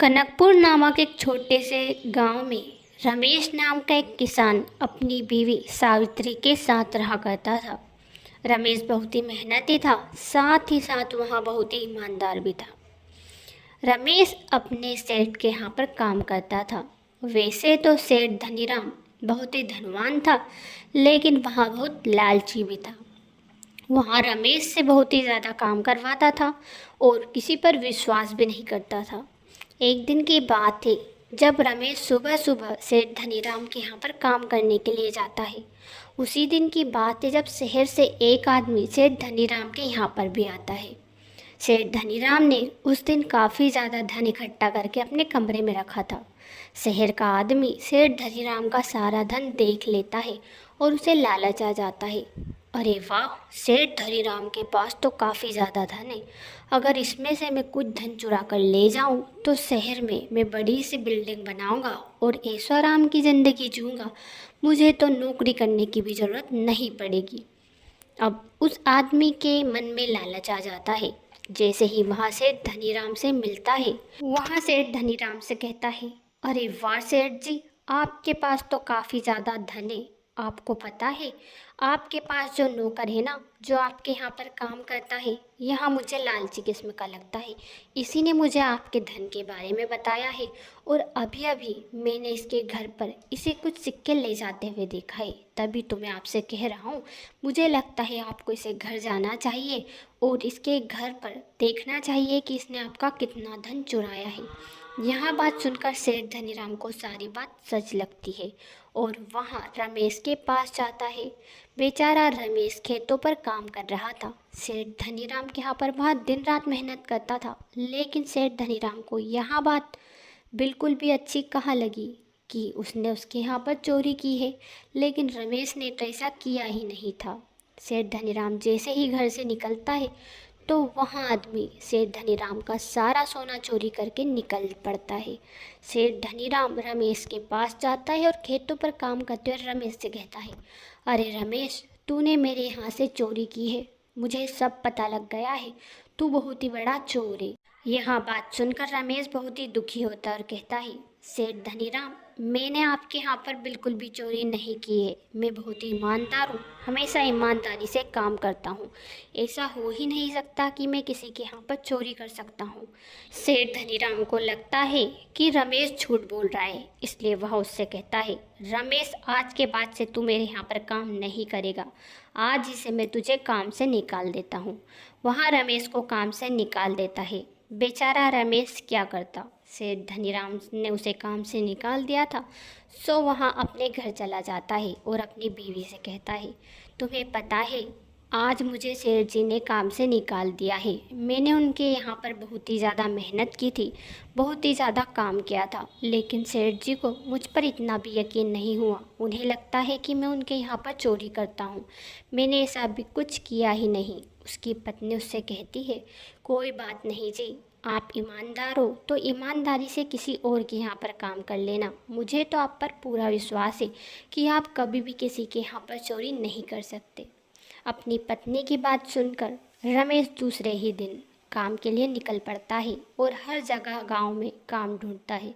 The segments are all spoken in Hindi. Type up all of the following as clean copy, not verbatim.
कनकपुर नामक एक छोटे से गांव में रमेश नाम का एक किसान अपनी बीवी सावित्री के साथ रहा करता था। रमेश बहुत ही मेहनती था, साथ ही साथ वह बहुत ही ईमानदार भी था। रमेश अपने सेठ के यहाँ पर काम करता था। वैसे तो सेठ धनीराम बहुत ही धनवान था, लेकिन वह बहुत लालची भी था। वहाँ रमेश से बहुत ही ज़्यादा काम करवाता था और किसी पर विश्वास भी नहीं करता था। एक दिन की बात थी जब रमेश सुबह सुबह सेठ धनीराम के यहाँ पर काम करने के लिए जाता है। उसी दिन की बात है जब शहर से एक आदमी सेठ धनीराम के यहाँ पर भी आता है। सेठ धनीराम ने उस दिन काफ़ी ज़्यादा धन इकट्ठा करके अपने कमरे में रखा था। शहर का आदमी सेठ धनीराम का सारा धन देख लेता है और उसे लालच आ जाता है। अरे वाह, सेठ धनीराम के पास तो काफ़ी ज़्यादा धन है। अगर इसमें से मैं कुछ धन चुरा कर ले जाऊं तो शहर में मैं बड़ी सी बिल्डिंग बनाऊंगा और ऐशो आराम की ज़िंदगी जीऊँगा। मुझे तो नौकरी करने की भी ज़रूरत नहीं पड़ेगी। अब उस आदमी के मन में लालच आ जाता है। जैसे ही वहाँ सेठ धनीराम से मिलता है, वहाँ सेठ धनीराम से कहता है, अरे वाह सेठ जी, आपके पास तो काफ़ी ज़्यादा धन है। आपको पता है, आपके पास जो नौकर है ना, जो आपके यहाँ पर काम करता है, यह मुझे लालची किस्म का लगता है। इसी ने मुझे आपके धन के बारे में बताया है और अभी अभी मैंने इसके घर पर इसे कुछ सिक्के ले जाते हुए देखा है। तभी तो मैं आपसे कह रहा हूँ, मुझे लगता है आपको इसे घर जाना चाहिए और इसके घर पर देखना चाहिए कि इसने आपका कितना धन चुराया है। यह बात सुनकर सेठ धनीराम को सारी बात सच लगती है और वहाँ रमेश के पास जाता है। बेचारा रमेश खेतों पर काम कर रहा था। सेठ धनीराम के यहाँ पर वह दिन रात मेहनत करता था, लेकिन सेठ धनीराम को यह बात बिल्कुल भी अच्छी कहाँ लगी कि उसने उसके यहाँ पर चोरी की है। लेकिन रमेश ने तो ऐसा किया ही नहीं था। सेठ धनीराम जैसे ही घर से निकलता है तो वहाँ आदमी सेठ धनीराम का सारा सोना चोरी करके निकल पड़ता है। सेठ धनीराम रमेश के पास जाता है और खेतों पर काम करते हुए रमेश से कहता है, अरे रमेश, तूने मेरे यहाँ से चोरी की है, मुझे सब पता लग गया है, तू बहुत ही बड़ा चोर है। यह बात सुनकर रमेश बहुत ही दुखी होता है और कहता है, सेठ धनीराम, मैंने आपके यहाँ पर बिल्कुल भी चोरी नहीं की है। मैं बहुत ही ईमानदार हूँ, हमेशा ईमानदारी से काम करता हूँ। ऐसा हो ही नहीं सकता कि मैं किसी के यहाँ पर चोरी कर सकता हूँ। सेठ धनीराम को लगता है कि रमेश झूठ बोल रहा है, इसलिए वह उससे कहता है, रमेश, आज के बाद से तू मेरे यहाँ पर काम नहीं करेगा। आज ही से मैं तुझे काम से निकाल देता हूँ। वहाँ रमेश को काम से निकाल देता है। बेचारा रमेश क्या करता, सेठ धनीराम ने उसे काम से निकाल दिया था। सो वहाँ अपने घर चला जाता है और अपनी बीवी से कहता है, तुम्हें पता है, आज मुझे सेठ जी ने काम से निकाल दिया है। मैंने उनके यहाँ पर बहुत ही ज़्यादा मेहनत की थी, बहुत ही ज़्यादा काम किया था, लेकिन सेठ जी को मुझ पर इतना भी यकीन नहीं हुआ। उन्हें लगता है कि मैं उनके यहाँ पर चोरी करता हूँ। मैंने ऐसा भी कुछ किया ही नहीं। उसकी पत्नी उससे कहती है, कोई बात नहीं जी, आप ईमानदार हो तो ईमानदारी से किसी और के यहाँ पर काम कर लेना। मुझे तो आप पर पूरा विश्वास है कि आप कभी भी किसी के यहाँ पर चोरी नहीं कर सकते। अपनी पत्नी की बात सुनकर रमेश दूसरे ही दिन काम के लिए निकल पड़ता है और हर जगह गांव में काम ढूंढता है,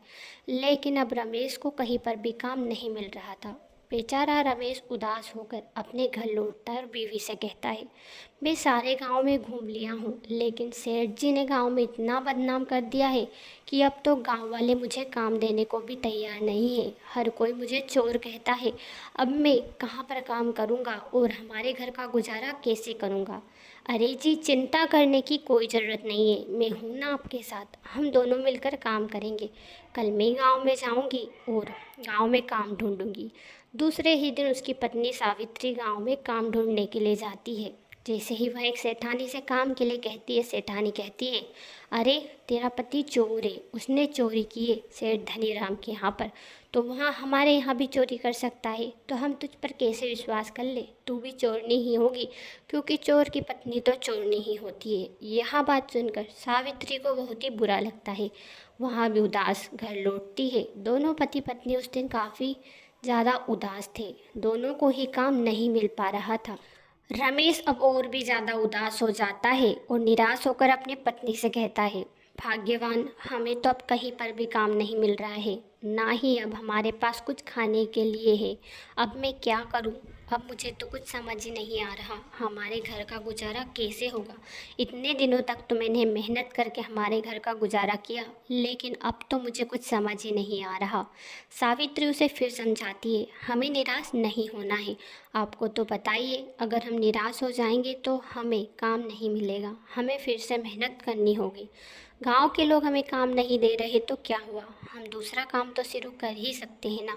लेकिन अब रमेश को कहीं पर भी काम नहीं मिल रहा था। बेचारा रमेश उदास होकर अपने घर लौटता है और बीवी से कहता है, मैं सारे गांव में घूम लिया हूँ, लेकिन सेठ जी ने गांव में इतना बदनाम कर दिया है कि अब तो गांव वाले मुझे काम देने को भी तैयार नहीं है। हर कोई मुझे चोर कहता है। अब मैं कहाँ पर काम करूँगा और हमारे घर का गुजारा कैसे करूँगा। अरे जी, चिंता करने की कोई ज़रूरत नहीं है, मैं हूँ ना आपके साथ, हम दोनों मिलकर काम करेंगे। कल मैं गांव में जाऊंगी और गांव में काम ढूंढूंगी। दूसरे ही दिन उसकी पत्नी सावित्री गांव में काम ढूंढने के लिए जाती है। जैसे ही वह एक सेठानी से काम के लिए कहती है, सेठानी कहती है, अरे तेरा पति चोर है, उसने चोरी की है सेठ धनीराम के यहाँ पर, तो वहाँ हमारे यहाँ भी चोरी कर सकता है, तो हम तुझ पर कैसे विश्वास कर ले। तू भी चोरनी ही होगी, क्योंकि चोर की पत्नी तो चोरनी ही होती है। यह बात सुनकर सावित्री को बहुत ही बुरा लगता है। वहाँ भी उदास घर लौटती है। दोनों पति पत्नी उस दिन काफ़ी ज़्यादा उदास थे, दोनों को ही काम नहीं मिल पा रहा था। रमेश अब और भी ज़्यादा उदास हो जाता है और निराश होकर अपनी पत्नी से कहता है, भाग्यवान, हमें तो अब कहीं पर भी काम नहीं मिल रहा है, ना ही अब हमारे पास कुछ खाने के लिए है। अब मैं क्या करूं? अब मुझे तो कुछ समझ ही नहीं आ रहा, हमारे घर का गुजारा कैसे होगा। इतने दिनों तक तो मैंने मेहनत करके हमारे घर का गुजारा किया, लेकिन अब तो मुझे कुछ समझ ही नहीं आ रहा। सावित्री उसे फिर समझाती है, हमें निराश नहीं होना है। आपको तो पता ही है, अगर हम निराश हो जाएंगे तो हमें काम नहीं मिलेगा, हमें फिर से मेहनत करनी होगी। गांव के लोग हमें काम नहीं दे रहे तो क्या हुआ, हम दूसरा काम तो शुरू कर ही सकते हैं ना।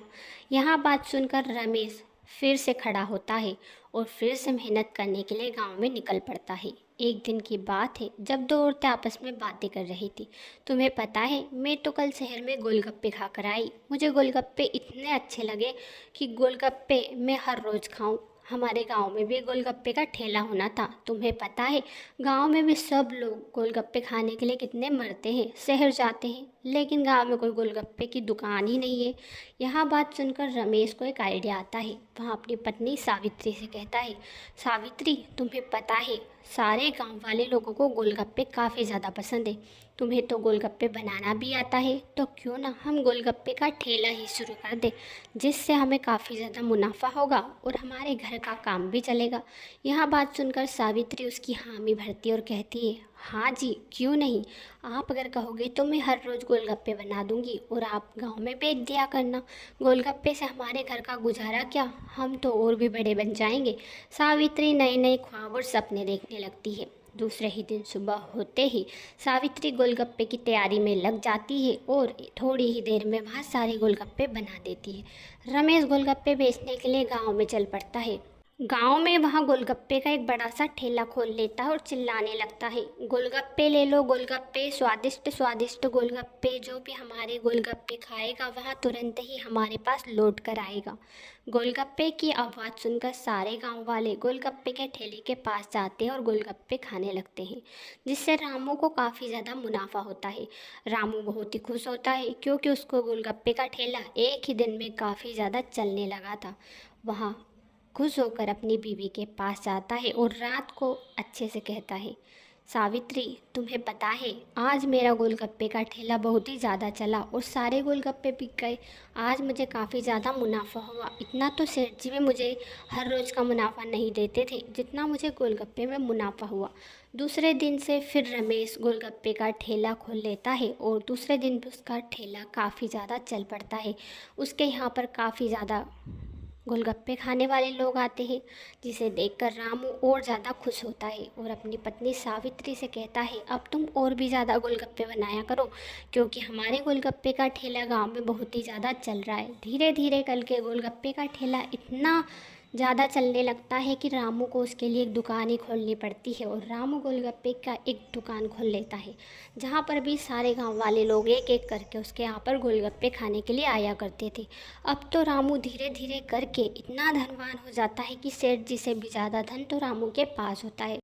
यहाँ बात सुनकर रमेश फिर से खड़ा होता है और फिर से मेहनत करने के लिए गांव में निकल पड़ता है। एक दिन की बात है, जब दो औरतें आपस में बातें कर रही थी। तुम्हें पता है, मैं तो कल शहर में गोलगप्पे खा कर आई। मुझे गोलगप्पे इतने अच्छे लगे कि गोलगप्पे मैं हर रोज़ खाऊं। हमारे गांव में भी गोलगप्पे का ठेला होना था। तुम्हें पता है, गांव में भी सब लोग गोलगप्पे खाने के लिए कितने मरते हैं, शहर जाते हैं, लेकिन गांव में कोई गोलगप्पे की दुकान ही नहीं है। यह बात सुनकर रमेश को एक आइडिया आता है। वह अपनी पत्नी सावित्री से कहता है, सावित्री, तुम्हें पता है, सारे गांव वाले लोगों को गोलगप्पे काफ़ी ज़्यादा पसंद है। तुम्हें तो गोलगप्पे बनाना भी आता है, तो क्यों ना हम गोलगप्पे का ठेला ही शुरू कर दें, जिससे हमें काफ़ी ज़्यादा मुनाफा होगा और हमारे घर का काम भी चलेगा। यह बात सुनकर सावित्री उसकी हामी भरती है और कहती है, हाँ जी, क्यों नहीं। आप अगर कहोगे तो मैं हर रोज़ गोलगप्पे बना दूंगी और आप गांव में बेच दिया करना। गोलगप्पे से हमारे घर का गुजारा क्या, हम तो और भी बड़े बन जाएंगे। सावित्री नए नए ख्वाब और सपने देखने लगती है। दूसरे ही दिन सुबह होते ही सावित्री गोलगप्पे की तैयारी में लग जाती है और थोड़ी ही देर में बहुत सारे गोलगप्पे बना देती है। रमेश गोलगप्पे बेचने के लिए गांव में चल पड़ता है। गांव में वहाँ गोलगप्पे का एक बड़ा सा ठेला खोल लेता है और चिल्लाने लगता है, गोलगप्पे ले लो, गोलगप्पे, स्वादिष्ट स्वादिष्ट गोलगप्पे। जो भी हमारे गोलगप्पे खाएगा वह तुरंत ही हमारे पास लौट कर आएगा। गोलगप्पे की आवाज़ सुनकर सारे गांव वाले गोलगप्पे के ठेले के पास जाते हैं और गोलगप्पे खाने लगते हैं, जिससे रामू को काफ़ी ज़्यादा मुनाफा होता है। रामू बहुत ही खुश होता है क्योंकि उसको गोलगप्पे का ठेला एक ही दिन में काफ़ी ज़्यादा चलने लगा था। वहाँ खुश होकर अपनी बीवी के पास जाता है और रात को अच्छे से कहता है, सावित्री, तुम्हें पता है, आज मेरा गोलगप्पे का ठेला बहुत ही ज़्यादा चला और सारे गोलगप्पे बिक गए। आज मुझे काफ़ी ज़्यादा मुनाफा हुआ। इतना तो सेठ जी में मुझे हर रोज़ का मुनाफा नहीं देते थे जितना मुझे गोलगप्पे में मुनाफा हुआ। दूसरे दिन से फिर रमेश गोलगप्पे का ठेला खोल लेता है और दूसरे दिन भी उसका ठेला काफ़ी ज़्यादा चल पड़ता है। उसके यहाँ पर काफ़ी ज़्यादा गोलगप्पे खाने वाले लोग आते हैं, जिसे देखकर रामू और ज़्यादा खुश होता है और अपनी पत्नी सावित्री से कहता है, अब तुम और भी ज़्यादा गोलगप्पे बनाया करो, क्योंकि हमारे गोलगप्पे का ठेला गांव में बहुत ही ज़्यादा चल रहा है। धीरे धीरे कल के गोलगप्पे का ठेला इतना ज़्यादा चलने लगता है कि रामू को उसके लिए एक दुकान ही खोलनी पड़ती है और रामू गोलगप्पे का एक दुकान खोल लेता है, जहाँ पर भी सारे गांव वाले लोग एक एक करके उसके यहाँ पर गोलगप्पे खाने के लिए आया करते थे। अब तो रामू धीरे धीरे करके इतना धनवान हो जाता है कि सेठ जी से भी ज़्यादा धन तो रामू के पास होता है।